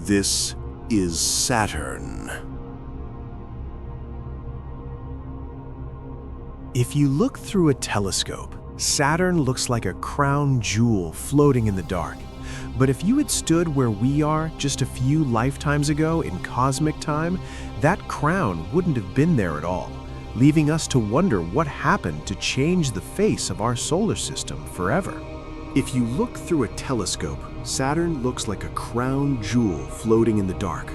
This is Saturn. If you look through a telescope, Saturn looks like a crown jewel floating in the dark. But if you had stood where we are just a few lifetimes ago in cosmic time, that crown wouldn't have been there at all, leaving us to wonder what happened to change the face of our solar system forever. If you look through a telescope, Saturn looks like a crown jewel floating in the dark.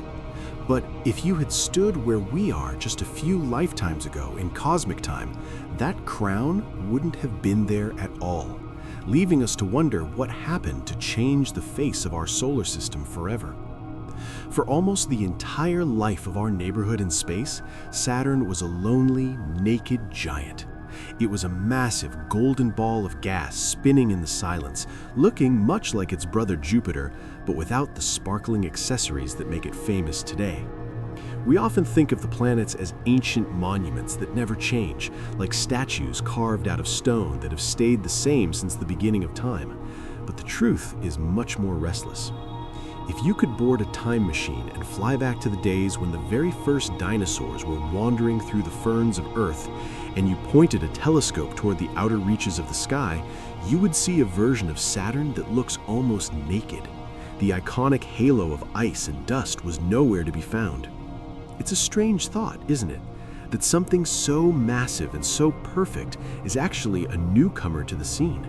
But if you had stood where we are just a few lifetimes ago in cosmic time, that crown wouldn't have been there at all, leaving us to wonder what happened to change the face of our solar system forever. For almost the entire life of our neighborhood in space, Saturn was a lonely, naked giant. It was a massive golden ball of gas spinning in the silence, looking much like its brother Jupiter, but without the sparkling accessories that make it famous today. We often think of the planets as ancient monuments that never change, like statues carved out of stone that have stayed the same since the beginning of time. But the truth is much more restless. If you could board a time machine and fly back to the days when the very first dinosaurs were wandering through the ferns of Earth, and you pointed a telescope toward the outer reaches of the sky, you would see a version of Saturn that looks almost naked. The iconic halo of ice and dust was nowhere to be found. It's a strange thought, isn't it? That something so massive and so perfect is actually a newcomer to the scene.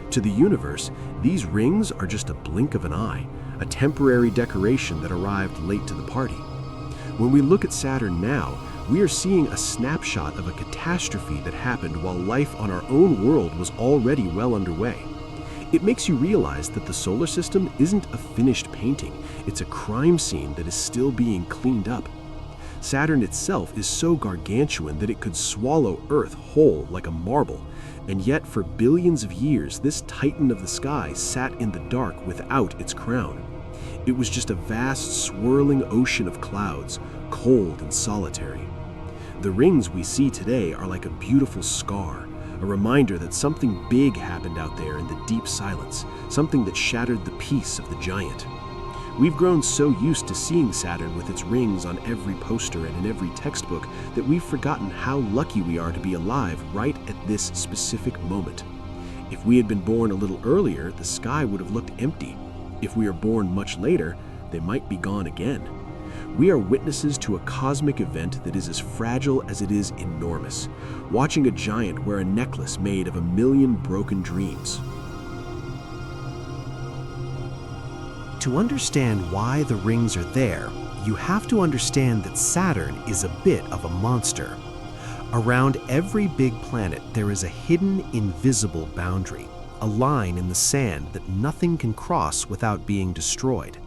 To the universe, these rings are just a blink of an eye, a temporary decoration that arrived late to the party. When we look at Saturn now, we are seeing a snapshot of a catastrophe that happened while life on our own world was already well underway. It makes you realize that the solar system isn't a finished painting, it's a crime scene that is still being cleaned up. Saturn itself is so gargantuan that it could swallow Earth whole like a marble, and yet for billions of years this titan of the sky sat in the dark without its crown. It was just a vast swirling ocean of clouds, cold and solitary. The rings we see today are like a beautiful scar, a reminder that something big happened out there in the deep silence, something that shattered the peace of the giant. We've grown so used to seeing Saturn with its rings on every poster and in every textbook that we've forgotten how lucky we are to be alive right at this specific moment. If we had been born a little earlier, the sky would have looked empty. If we are born much later, they might be gone again. We are witnesses to a cosmic event that is as fragile as it is enormous, watching a giant wear a necklace made of 1,000,000 broken dreams. To understand why the rings are there, you have to understand that Saturn is a bit of a monster. Around every big planet, there is a hidden, invisible boundary, a line in the sand that nothing can cross without being destroyed.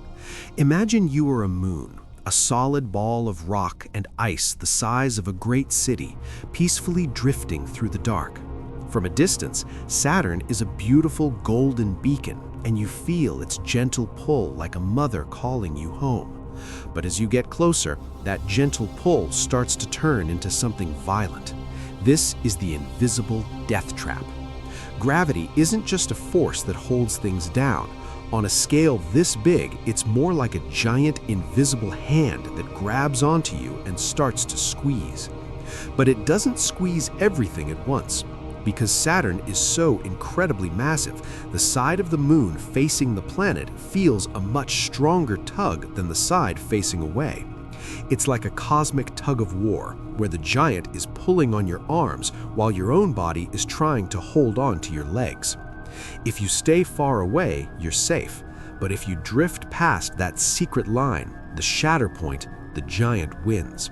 Imagine you are a moon, a solid ball of rock and ice the size of a great city, peacefully drifting through the dark. From a distance, Saturn is a beautiful golden beacon, and you feel its gentle pull like a mother calling you home. But as you get closer, that gentle pull starts to turn into something violent. This is the invisible death trap. Gravity isn't just a force that holds things down. On a scale this big, it's more like a giant invisible hand that grabs onto you and starts to squeeze. But it doesn't squeeze everything at once. Because Saturn is so incredibly massive, the side of the moon facing the planet feels a much stronger tug than the side facing away. It's like a cosmic tug of war, where the giant is pulling on your arms while your own body is trying to hold on to your legs. If you stay far away, you're safe. But if you drift past that secret line, the shatter point, the giant wins.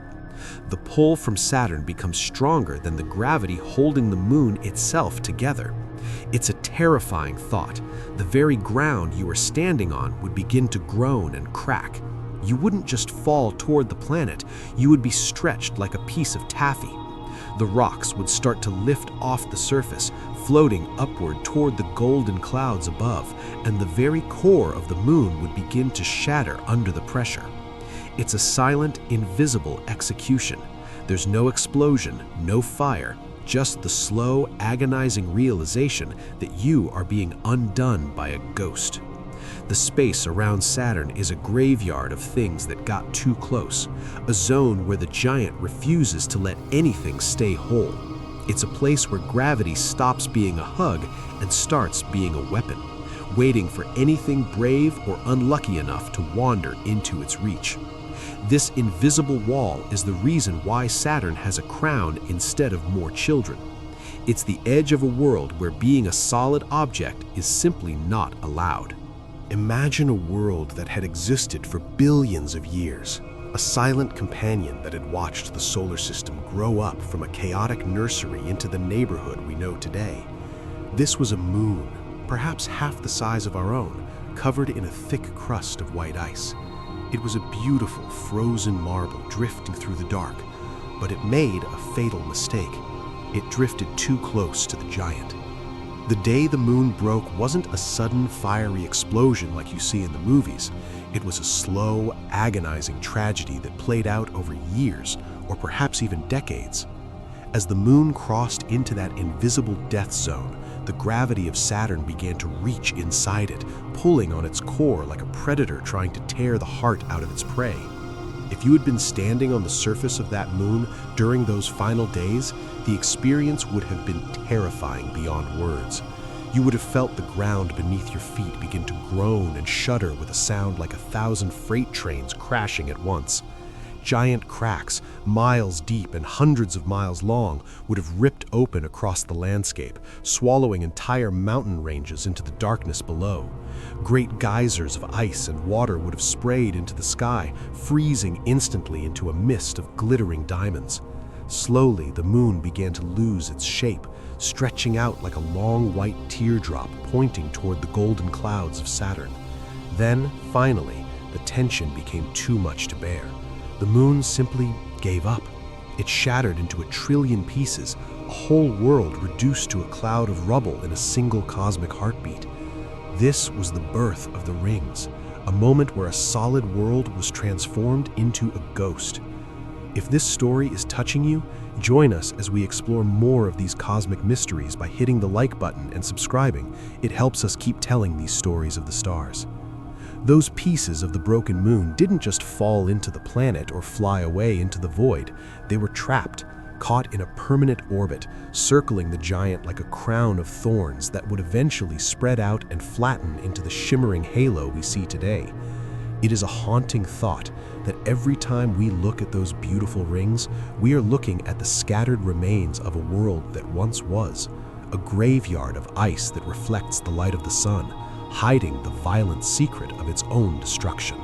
The pull from Saturn becomes stronger than the gravity holding the moon itself together. It's a terrifying thought. The very ground you are standing on would begin to groan and crack. You wouldn't just fall toward the planet, you would be stretched like a piece of taffy. The rocks would start to lift off the surface, floating upward toward the golden clouds above, and the very core of the moon would begin to shatter under the pressure. It's a silent, invisible execution. There's no explosion, no fire, just the slow, agonizing realization that you are being undone by a ghost. The space around Saturn is a graveyard of things that got too close, a zone where the giant refuses to let anything stay whole. It's a place where gravity stops being a hug and starts being a weapon, waiting for anything brave or unlucky enough to wander into its reach. This invisible wall is the reason why Saturn has a crown instead of more children. It's the edge of a world where being a solid object is simply not allowed. Imagine a world that had existed for billions of years, a silent companion that had watched the solar system grow up from a chaotic nursery into the neighborhood we know today. This was a moon, perhaps half the size of our own, covered in a thick crust of white ice. It was a beautiful frozen marble drifting through the dark, but it made a fatal mistake. It drifted too close to the giant. The day the moon broke wasn't a sudden fiery explosion like you see in the movies. It was a slow, agonizing tragedy that played out over years, or perhaps even decades. As the moon crossed into that invisible death zone, the gravity of Saturn began to reach inside it, pulling on its core like a predator trying to tear the heart out of its prey. If you had been standing on the surface of that moon during those final days, the experience would have been terrifying beyond words. You would have felt the ground beneath your feet begin to groan and shudder with a sound like 1,000 freight trains crashing at once. Giant cracks, miles deep and hundreds of miles long, would have ripped open across the landscape, swallowing entire mountain ranges into the darkness below. Great geysers of ice and water would have sprayed into the sky, freezing instantly into a mist of glittering diamonds. Slowly, the moon began to lose its shape, stretching out like a long white teardrop pointing toward the golden clouds of Saturn. Then, finally, the tension became too much to bear. The moon simply gave up. It shattered into 1 trillion pieces, a whole world reduced to a cloud of rubble in a single cosmic heartbeat. This was the birth of the rings, a moment where a solid world was transformed into a ghost. If this story is touching you, join us as we explore more of these cosmic mysteries by hitting the like button and subscribing. It helps us keep telling these stories of the stars. Those pieces of the broken moon didn't just fall into the planet or fly away into the void. They were trapped, caught in a permanent orbit, circling the giant like a crown of thorns that would eventually spread out and flatten into the shimmering halo we see today. It is a haunting thought that every time we look at those beautiful rings, we are looking at the scattered remains of a world that once was, a graveyard of ice that reflects the light of the sun, hiding the violent secret of its own destruction.